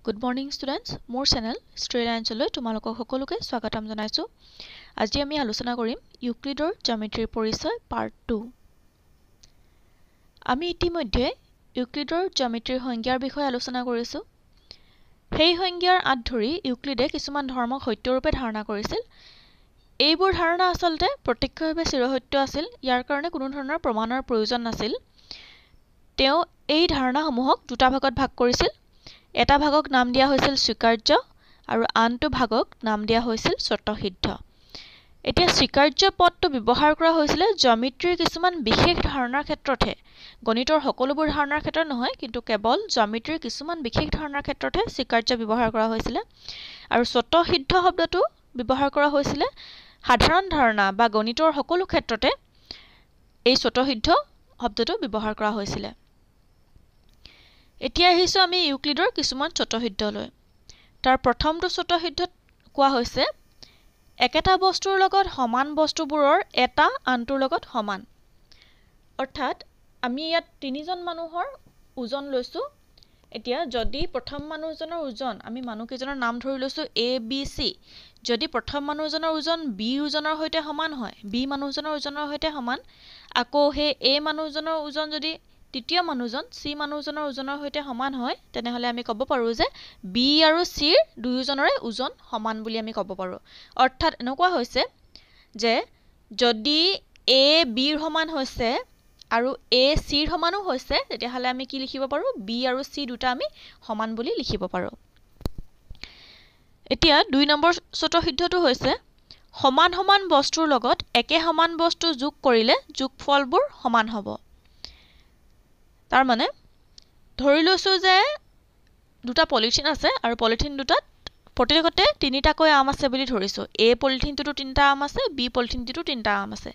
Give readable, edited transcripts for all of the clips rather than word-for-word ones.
Good morning students, মোৰ channel ষ্ট্ৰেলাঞ্চলৈ তোমালোকক সকলোকে স্বাগতম জনাইছো। আজি আমি আলোচনা কৰিম ইউক্লিডৰ জ্যামিতিৰ পৰিচয় পাৰ্ট 2। আমি ইতিমধ্যে ইউক্লিডৰ জ্যামিতিৰ সংজ্ঞাৰ বিষয়ে আলোচনা কৰিছো। সেই সংজ্ঞাৰ আঁত ধৰি ইউক্লিডে কিছুমান ধৰ্মক সত্যৰূপে ধাৰণা কৰিছিল। এইবোৰ ধাৰণা আচলতে প্ৰত্যক্ষভাৱে চিৰসত্য আছিল। ইয়াৰ কাৰণে কোনো ধৰণৰ প্ৰমাণৰ প্ৰয়োজন নাছিল। তেওঁ এই ধাৰণাসমূহক দুটা ভাগত ভাগ কৰিছিল। এটা ভাগক নাম দিয়া হৈছিল স্বীকাৰ্য আৰু আনটো ভাগক নাম দিয়া হৈছিল স্বতঃসিদ্ধ। এতিয়া স্বীকাৰ্য পদটো ব্যৱহাৰ কৰা হৈছিল জ্যামিতিৰ কিছুমান বিশেষ ধাৰণাৰ ক্ষেত্ৰতহে। গণিতৰ সকলোবোৰ ধাৰণাৰ ক্ষেত্ৰত নহয়, কিন্তু কেৱল জ্যামিতিৰ কিছুমান বিশেষ ধাৰণাৰ ক্ষেত্ৰতহে স্বীকাৰ্য ব্যৱহাৰ কৰা হৈছিল। আৰু স্বতঃসিদ্ধ শব্দটো ব্যৱহাৰ কৰা হৈছিল সাধাৰণ ধাৰণা বা গণিতৰ সকলো ক্ষেত্ৰতে এই স্বতঃসিদ্ধ শব্দটো ব্যৱহাৰ কৰা হৈছিল। এতিয়া আহিছো আমি ইউক্লিডৰ কিছুমান স্বতঃসিদ্ধলৈ। তাৰ প্ৰথমটো স্বতঃসিদ্ধত কোৱা হৈছে একেটা বস্তুৰ লগত সমান বস্তুবোৰৰ এটা আনটোৰ লগত সমান। অৰ্থাৎ আমি ইয়াত তিনিজন মানুহৰ ওজন লৈছো। এতিয়া যদি প্ৰথম মানুহজনৰ ওজন, আমি মানুহকেইজনৰ নাম ধৰি লৈছো A B C, যদি প্ৰথম মানুহজনৰ ওজন B ওজনৰ সৈতে সমান হয়, B মানুহজনৰ ওজনৰ সৈতে সমান, আকৌ সেই A মানুহজনৰ ওজন যদি তৃতীয় মানুহজন C মানুহজনৰ ওজনৰ সৈতে সমান হয়, তেনেহলে আমি ক'ব পাৰো যে B আৰু C ৰ দুয়োজনৰে ওজন সমান বুলি আমি ক'ব পাৰো। অৰ্থাৎ এনেকুৱা হৈছে যে যদি A B ৰ সমান হৈছে আৰু A C ৰ সমানো হৈছে, তেতিয়াহলে আমি কি লিখিব পাৰো? B আৰু C দুটা আমি সমান বুলি লিখিব পাৰো। এতিয়া 2 নম্বৰ স্বতঃসিদ্ধটো হৈছে সমান সমান বস্তুৰ লগত একে সমান বস্তু যোগ কৰিলে যোগফলবোৰ সমান হ'ব। তাৰ মানে ধৰি লৈছো যে দুটা পলিথিন আছে আৰু পলিথিন দুটাত প্ৰতিটোতে তিনিটাকৈ আম আছে বুলি ধৰিছো। A পলিথিনটোতো তিনিটা আম আছে, B পলিথিনটোতো তিনিটা আম আছে।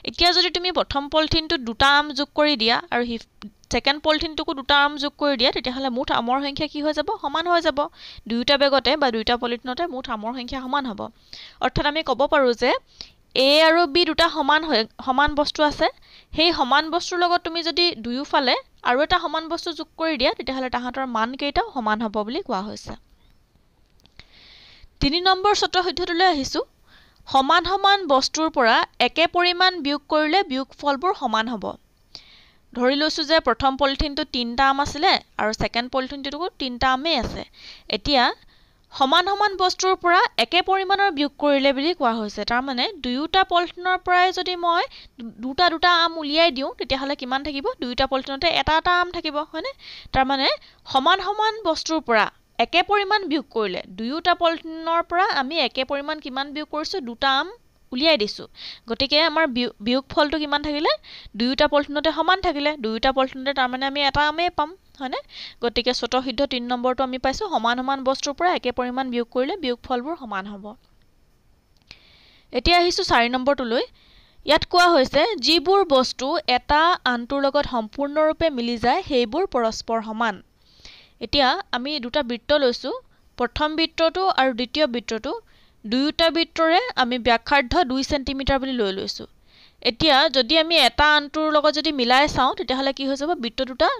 এতিয়া যদি তুমি প্ৰথম পলিথিনটোত দুটা আম যোগ কৰি দিয়া আৰু সেকেন্ড পলিথিনটোকো দুটা আম যোগ কৰি দিয়া, তেতিয়াহলে মুঠ আমৰ সংখ্যা কি হৈ যাব? সমান হৈ যাব। দুয়োটা বেগতে বা দুয়োটা পলিথিনতে মুঠ আমৰ সংখ্যা সমান হ'ব। অৰ্থাৎ আমি ক'ব পাৰো যে A আৰু B দুটা সমান বস্তু আছে। সেই সমান বস্তুৰ লগত তুমি যদি দুয়োফালে আৰু এটা সমান বস্তু যোগ কৰি দিয়া, তেতিয়াহলে তাহাঁতৰ মান কেইটাও সমান হ'ব বুলি কোৱা হৈছে। 3 নম্বৰ স্বতঃসিদ্ধটোলৈ আহিছো। সমান সমান বস্তুৰ পৰা একে পৰিমাণ বিয়োগ কৰিলে বিয়োগফলবোৰ সমান হ'ব। ধৰি লৈছো যে প্ৰথম পলিথিনটোত তিনিটা আম আছিলে আৰু সেকেন্ড পলিথিনটোতো তিনিটা আমে আছে। এতিয়া সমান সমান বস্তুৰ পৰা একে পৰিমাণৰ বিয়োগ কৰিলে বুলি কোৱা হৈছে। তাৰ মানে দুয়োটা পলিথিনৰ পৰাই যদি মই দুটা আম উলিয়াই দিওঁ, তেতিয়াহলে কিমান থাকিব? দুয়োটা পলিথিনতে এটা এটা আম থাকিব, হয়নে? তাৰ মানে সমান সমান বস্তুৰ পৰা একে পৰিমাণ বিয়োগ কৰিলে, দুয়োটা পলিথিনৰ পৰা আমি একে পৰিমাণ কিমান বিয়োগ কৰিছো? দুটা আম উলিয়াই দিছো। গতিকে আমাৰ বিয়োগফলটো কিমান থাকিলে? দুয়োটা পলিথিনতে সমান থাকিলে। দুয়োটা পলিথিনতে তাৰ মানে আমি এটা আমে পাম, হয়নে? গতিকে স্বতঃসিদ্ধ 3 নম্বৰটো আমি পাইছো সমান সমান বস্তুৰ পৰা একে পৰিমাণ বিয়োগ কৰিলে বিয়োগফলবোৰ সমান হ'ব। এতিয়া আহিছো 4 নম্বৰটোলৈ। ইয়াত কোৱা হৈছে যিবোৰ বস্তু এটা আনটোৰ লগত সম্পূৰ্ণৰূপে মিলি যায় সেইবোৰ পৰস্পৰ সমান। এতিয়া আমি দুটা বৃত্ত লৈছো, প্ৰথম বৃত্তটো আৰু দ্বিতীয় বৃত্তটো। দুয়োটা বৃত্তৰে আমি ব্যাসাৰ্ধ 2 সেন্টিমিটাৰ বুলি লৈ লৈছো। এতিয়া যদি আমি এটা আনটোৰ লগত যদি মিলাই চাওঁ, তেতিয়াহলে কি হৈ যাব? বৃত্ত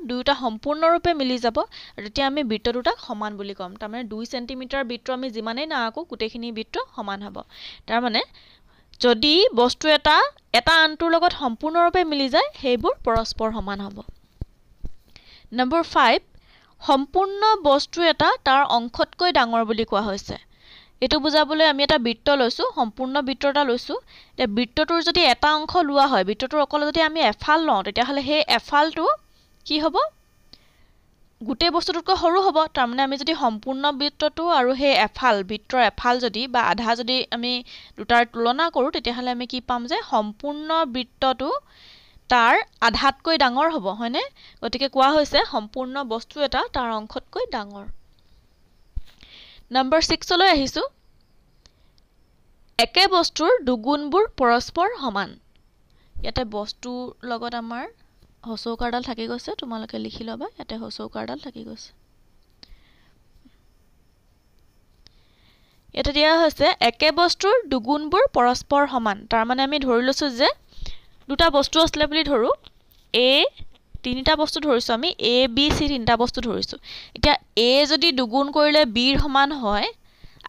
দুয়োটা সম্পূৰ্ণৰূপে মিলি যাব আৰু তেতিয়া আমি বৃত্ত দুটাক সমান বুলি ক'ম। তাৰ মানে 2 সেন্টিমিটাৰ বৃত্ত আমি যিমানেই নাআঁকো গোটেইখিনি বৃত্ত সমান হ'ব। তাৰ মানে যদি বস্তু এটা আনটোৰ লগত সম্পূৰ্ণৰূপে মিলি যায়, সেইবোৰ পৰস্পৰ সমান হ'ব। নম্বৰ 5, সম্পূৰ্ণ বস্তু এটা তাৰ অংশতকৈ ডাঙৰ বুলি কোৱা হৈছে। এইটো বুজাবলৈ আমি এটা বৃত্ত লৈছো, সম্পূৰ্ণ বৃত্ত এটা লৈছো। এতিয়া বৃত্তটোৰ যদি এটা অংশ লোৱা হয়, বৃত্তটোৰ অকল যদি আমি এফাল লওঁ, তেতিয়াহলে সেই এফালটো কি হ'ব? গোটেই বস্তুটোতকৈ সৰু হ'ব। তাৰ মানে আমি যদি সম্পূৰ্ণ বৃত্তটো আৰু সেই বৃত্তৰ এফাল যদি বা আধা যদি আমি দুটাৰ তুলনা কৰো, তেতিয়াহলে আমি কি পাম যে সম্পূৰ্ণ বৃত্তটো তাৰ আধাতকৈ ডাঙৰ হ'ব, হয়নে? গতিকে কোৱা হৈছে সম্পূৰ্ণ বস্তু এটা তাৰ অংশতকৈ ডাঙৰ। নম্বৰ 6 লৈ আহিছো। একে বস্তুৰ দুগুণবোৰ পৰস্পৰ সমান। ইয়াতে বস্তুৰ লগত আমাৰ হচৌকাৰডাল থাকি গৈছে, তোমালোকে লিখি ল'বা। ইয়াতে হচৌকাৰডাল থাকি গৈছে। ইয়াতে দিয়া হৈছে একে বস্তুৰ দুগুণবোৰ পৰস্পৰ সমান। তাৰ মানে আমি ধৰি লৈছো যে দুটা বস্তু আছিলে বুলি ধৰো, A তিনিটা বস্তু ধৰিছো আমি a b c তিনিটা বস্তু ধৰিছো এতিয়া a যদি দুগুণ কৰিলে b ৰ সমান হয়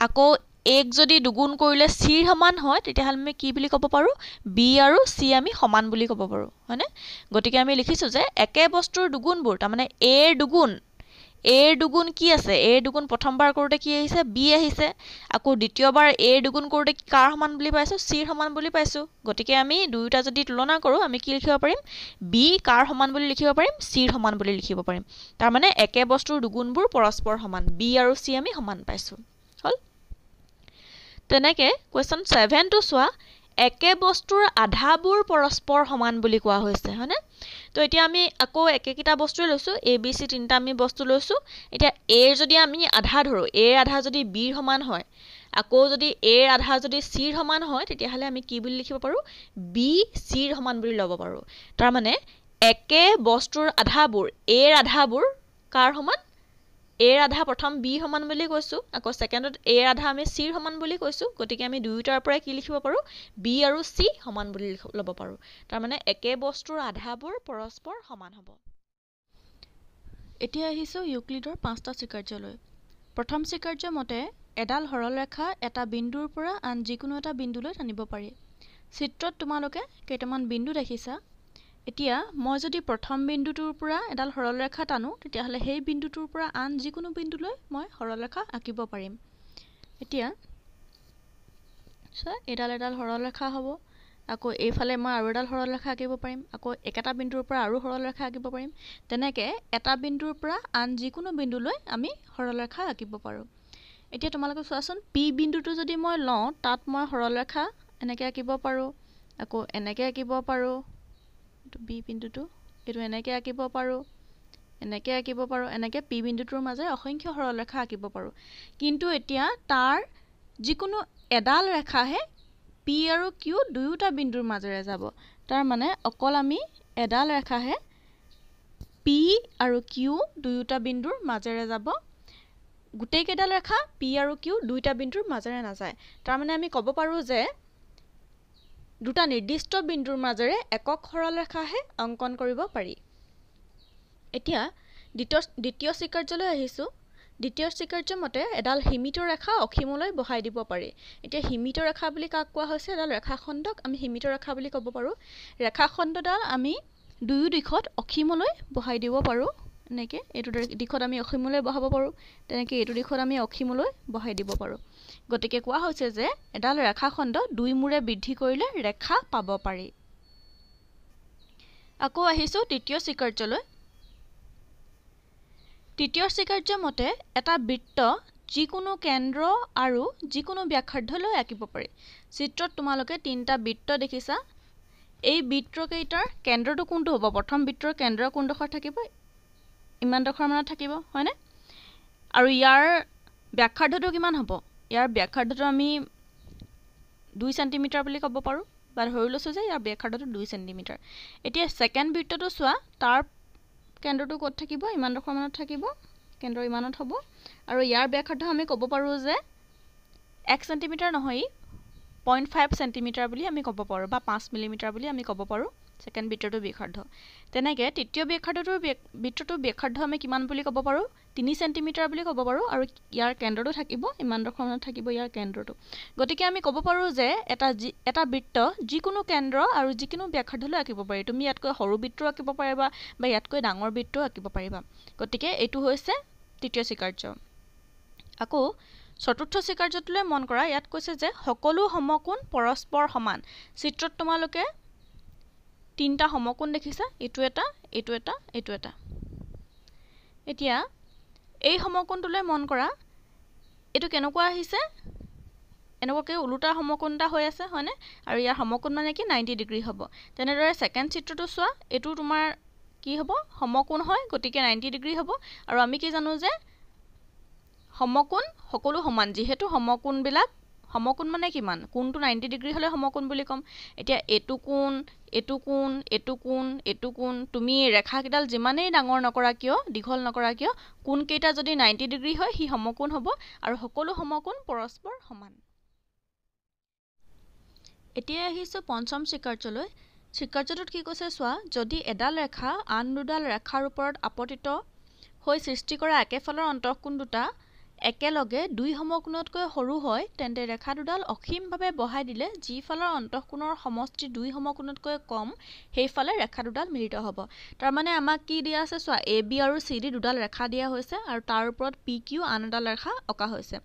আকৌ a যদি দুগুণ কৰিলে c ৰ সমান হয় তেতিয়া আমি কি বুলি ক'ব পাৰো b আৰু c আমি সমান বুলি ক'ব পাৰো হয়নে গতিকে আমি লিখিছো যে একে বস্তুৰ দুগুণবোৰ তাৰ মানে a ৰ দুগুণ কি আছে a ৰ দুগুণ প্ৰথমবাৰ কৰোতে কি আহিছে b আহিছে আকৌ দ্বিতীয়বাৰ a ৰ দুগুণ কৰোতে কাৰ সমান বুলি পাইছো c ৰ সমান বুলি পাইছো গতিকে আমি দুয়োটা যদি তুলনা কৰো আমি কি লিখিব পাৰিম b কাৰ সমান বুলি লিখিব পাৰিম c ৰ সমান বুলি লিখিব পাৰিম তাৰ মানে একে বস্তুৰ দুগুণবোৰ পৰস্পৰ সমান b আৰু c আমি সমান পাইছো হল তেনেকে কোৱেশ্চন 7 টো চোৱা একে বস্তুৰ আধাবোৰ পৰস্পৰ সমান বুলি কোৱা হৈছে হয়নে তো এতিয়া আমি আকৌ একেকিটা বস্তু লৈছো a b c তিনটা আমি বস্তু লৈছো এতিয়া a যদি আমি আধা ধৰো a আধা যদি b ৰ সমান হয় আকৌ যদি a আধা যদি c ৰ সমান হয় তেতিয়া হলে আমি কি বুলি লিখিব পাৰো b c ৰ সমান বুলি ল'ব পাৰো তাৰ মানে একে বস্তুৰ আধাবোৰ a ৰ আধাবোৰ কাৰ সমান a ৰ আধা প্ৰথম b সমান বুলি কৈছো আকৌ সেকেন্ডত a ৰ আধা আমি c ৰ সমান বুলি কৈছো গতিকে আমি দুয়োটাৰ পৰা কি লিখিব পাৰো b আৰু c সমান বুলি ল'ব পাৰো তাৰ মানে একে বস্তুৰ আধাবোৰ পৰস্পৰ সমান হ'ব এতিয়া আহিছো ইউক্লিডৰ পাঁচটা স্বীকাৰ্যলৈ প্ৰথম স্বীকাৰ্য মতে এডাল সৰল ৰেখা এটা বিন্দুৰ পৰা আন যিকোনো এটা বিন্দুলৈ টানিব পাৰি চিত্ৰত তোমালোকে কেইটামান বিন্দু দেখিছা এতিয়া মই যদি প্ৰথম বিন্দুটোৰ পৰা এডাল সৰল ৰেখা টানো তেতিয়া হলে সেই বিন্দুটোৰ পৰা আন যিকোনো বিন্দুলৈ মই সৰল ৰেখা আঁকিব পাৰিম এতিয়া এডাল সৰল ৰেখা হ'ব আকৌ এইফালে মই আৰু এডাল সৰল ৰেখা আঁকিব পাৰিম আকৌ একেটা বিন্দুৰ পৰা আৰু সৰল ৰেখা আঁকিব পাৰিম তেনেকে এটা বিন্দুৰ পৰা আন যিকোনো বিন্দুলৈ আমি সৰল ৰেখা আঁকিব পাৰো এতিয়া তোমালোকে চোৱাচোন p বিন্দুটো যদি মই লওঁ তাত মই সৰল ৰেখা এনেকৈ আঁকিব পাৰো আকৌ এনেকৈ আঁকিব পাৰো b বিন্দুটো এটো এনেকৈ আঁকিব পাৰো এনেকৈ p বিন্দুটোৰ মাজে অসংখ্য সৰল ৰেখা আঁকিব পাৰো কিন্তু এতিয়া তাৰ যিকোনো এডাল ৰেখাহে p আৰু q দুয়োটা বিন্দুৰ মাজেৰে যাব তাৰ মানে অকল আমি এডাল ৰেখাহে p আৰু q দুয়োটা বিন্দুৰ মাজেৰে যাব গোটেই কেডাল ৰেখা p আৰু q দুয়োটা বিন্দুৰ মাজেৰে নাযায় তাৰ মানে আমি ক'ব পাৰো যে দুটা নিৰ্দিষ্ট বিন্দুৰ মাজেৰে একক সৰল ৰেখাহে অংকন কৰিব পাৰি এতিয়া দ্বিতীয় স্বীকাৰ্যলৈ আহিছো দ্বিতীয় স্বীকাৰ্য মতে এডাল সীমিত ৰেখা অসীমলৈ বহাই দিব পাৰি এতিয়া সীমিত ৰেখা বুলি কাক কোৱা হৈছে এডাল ৰেখাখণ্ডক আমি সীমিত ৰেখা বুলি ক'ব পাৰো ৰেখাখণ্ডডাল আমি দুয়ো দিশত অসীমলৈ বহাই দিব পাৰো এনেকৈ এইটো দিশত আমি অসীমলৈ বহাব পাৰো তেনেকৈ এইটো দিশত আমি অসীমলৈ বহাই দিব পাৰো গতিকে কোৱা হৈছে যে এডাল ৰেখাখণ্ড দুই মূৰে বৃদ্ধি কৰিলে ৰেখা পাব পাৰি আকৌ আহিছো তৃতীয় স্বীকাৰ্যলৈ তৃতীয় স্বীকাৰ্য মতে এটা বৃত্ত যিকোনো কেন্দ্ৰ আৰু যিকোনো ব্যাসাৰ্ধলৈ আঁকিব পাৰি চিত্ৰত তোমালোকে তিনটা বৃত্ত দেখিছা এই বৃত্তকেইটাৰ কেন্দ্ৰটো কোনটো হ'ব প্ৰথম বৃত্তৰ কেন্দ্ৰ কোনডোখৰ থাকিব ইমান ডোখৰ মানত থাকিব হয়নে আৰু ইয়াৰ ব্যাসাৰ্ধটো কিমান হ'ব ইয়াৰ ব্যাসাৰ্ধটো আমি 2 সেন্টিমিটাৰ বুলি ক'ব পাৰো বা ধৰি লৈছো যে ইয়াৰ ব্যাসাৰ্ধটো 2 সেন্টিমিটাৰ এতিয়া সেকেন্ড বৃত্তটো চোৱা তাৰ কেন্দ্ৰটো ক'ত থাকিব ইমান ডোখৰ মানত থাকিব কেন্দ্ৰ ইমানত হ'ব আৰু ইয়াৰ ব্যাসাৰ্ধ আমি ক'ব পাৰো যে 1 সেন্টিমিটাৰ নহয় 0.5 সেন্টিমিটাৰ বুলি আমি ক'ব পাৰো বা 5 মিলিমিটাৰ বুলি আমি ক'ব পাৰো সেকেন্ড বৃত্তটোৰ ব্যাসাৰ্ধ তেনেকৈ তৃতীয় বৃত্তটোৰ ব্যাসাৰ্ধ আমি কিমান বুলি ক'ব পাৰো 3 সেন্টিমিটাৰ বুলি ক'ব পাৰো আৰু ইয়াৰ কেন্দ্ৰটো থাকিব ইমান ডোখৰ মানত থাকিব ইয়াৰ কেন্দ্ৰটো গতিকে আমি ক'ব পাৰো যে এটা বৃত্ত যিকোনো কেন্দ্ৰ আৰু যিকোনো ব্যাসাৰ্ধলৈ আঁকিব পাৰি তুমি ইয়াতকৈ সৰু বৃত্ত আঁকিব পাৰিবা বা ইয়াতকৈ ডাঙৰ বৃত্ত আঁকিব পাৰিবা গতিকে এইটো হৈছে তৃতীয় স্বীকাৰ্য আকৌ চতুৰ্থ স্বীকাৰ্যটোলৈ মন কৰা ইয়াত কৈছে যে সকলো সমকোণ পৰস্পৰ সমান চিত্ৰত তোমালোকে তিনটা সমকোণ দেখিছা এইটো এটা এতিয়া এই সমকোণটোলৈ মন কৰা এইটো কেনেকুৱা আহিছে এনেকুৱাকৈ উলুটা সমকোণ এটা হৈ আছে হয়নে আৰু ইয়াৰ সমকোণ মানে কি 90 ডিগ্ৰী হ'ব তেনেদৰে সেকেন্ড চিত্ৰটো চোৱা এইটো তোমাৰ কি হ'ব সমকোণ হয় গতিকে 90 ডিগ্ৰী হ'ব আৰু আমি কি জানো যে সমকোণ সকলো সমান যেহেতু সমকোণ মানে কিমান কোণটো 90 ডিগ্ৰী হলে সমকোণ বুলি কম এতিয়া এটো কোণ তুমি ৰেখাকেইডাল যিমানেই ডাঙৰ নকৰা কিয় দীঘল নকৰা কিয় কোণ কেইটা যদি 90 ডিগ্ৰী হয় হি সমকোণ হ'ব আৰু সকলো সমকোণ পৰস্পৰ সমান এতিয়া আহিছো পঞ্চম স্বীকাৰ্যলৈ স্বীকাৰ্যটোত কি কৈছে চোৱা, যদি এডাল ৰেখা আন দুডাল ৰেখাৰ ওপৰত আপতিত হৈ সৃষ্টি কৰা একেফালৰ অন্তঃকোণ দুটা একেলগে দুই সমকোণতকৈ সৰু হয়, তেন্তে ৰেখা দুডাল অসীমভাৱে বহাই দিলে যিফালৰ অন্তঃকোণৰ সমষ্টি দুই সমকোণতকৈ কম সেইফালে ৰেখা দুডাল মিলিত হ'ব। তাৰমানে আমাক কি দিয়া আছে চোৱা, এ বি আৰু চি ডি দুডাল ৰেখা দিয়া হৈছে আৰু তাৰ ওপৰত পি কিউ আন এডাল ৰেখা অঁকা হৈছে।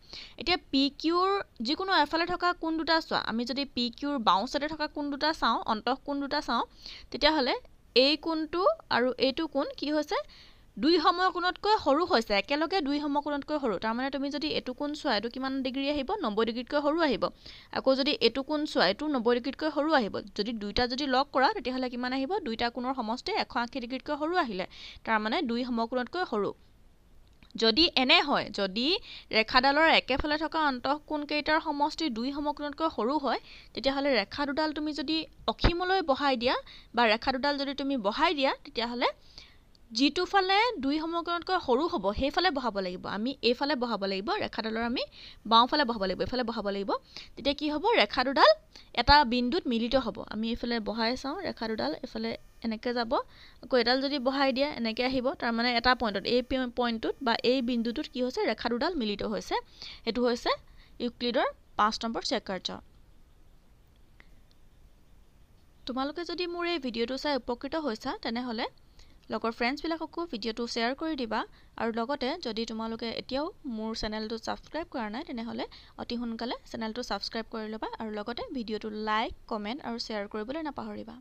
এতিয়া পি কিউৰ যিকোনো এফালে থকা কোণ দুটা চোৱা, আমি যদি পি কিউৰ বাওঁ চাইডে থকা কোণ দুটা চাওঁ, অন্তঃকোণ দুটা চাওঁ, তেতিয়াহ'লে এই কোণটো আৰু এইটো কোণ কি হৈছে, দুই সমকোণতকৈ সৰু হৈছে, একেলগে দুই সমকোণতকৈ সৰু। তাৰমানে তুমি যদি এইটো কোণ চোৱা, এইটো কিমান ডিগ্ৰী আহিব, 90 ডিগ্ৰীতকৈ সৰু আহিব। আকৌ যদি এইটো কোণ চোৱা, এইটো 90 ডিগ্ৰীতকৈ সৰু আহিব। যদি দুইটা যদি লগ কৰা তেতিয়াহ'লে কিমান আহিব, দুইটা কোণৰ সমষ্টি 180 ডিগ্ৰীতকৈ সৰু আহিলে, তাৰমানে দুই সমকোণতকৈ সৰু। যদি এনে হয়, যদি ৰেখাডালৰ একেফালে থকা অন্তঃকোণকেইটাৰ সমষ্টি দুই সমকোণতকৈ সৰু হয়, তেতিয়াহ'লে ৰেখা দুডাল তুমি যদি অসীমলৈ বহাই দিয়া বা ৰেখা দুডাল যদি তুমি বহাই দিয়া, তেতিয়াহ'লে যিটো ফালে দুই সমকোণতকৈ সৰু হ'ব সেইফালে বহাব লাগিব। আমি এইফালে বহাব লাগিব, ৰেখাডালৰ আমি বাওঁফালে বহাব লাগিব, এইফালে বহাব লাগিব। তেতিয়া কি হ'ব, ৰেখা দুডাল এটা বিন্দুত মিলিত হ'ব। আমি এইফালে বহাই চাওঁ, ৰেখা দুডাল এইফালে এনেকৈ যাব, আকৌ এডাল যদি বহাই দিয়া এনেকৈ আহিব। তাৰমানে এটা পইণ্টত, এই পইণ্টটোত বা এই বিন্দুটোত কি হৈছে, ৰেখা দুডাল মিলিত হৈছে। সেইটো হৈছে ইউক্লিডৰ 5 নম্বৰ স্বীকাৰ্য। তোমালোকে যদি মোৰ এই ভিডিঅ'টো চাই উপকৃত হৈছা, তেনেহ'লে লগৰ ফ্ৰেণ্ডছবিলাককো ভিডিঅ'টো শ্বেয়াৰ কৰি দিবা। আৰু লগতে যদি তোমালোকে এতিয়াও মোৰ চেনেলটো ছাবস্ক্ৰাইব কৰা নাই, তেনেহ'লে অতি সোনকালে চেনেলটো ছাবস্ক্ৰাইব কৰি ল'বা আৰু লগতে ভিডিঅ'টো লাইক, কমেণ্ট আৰু শ্বেয়াৰ কৰিবলৈ নাপাহৰিবা।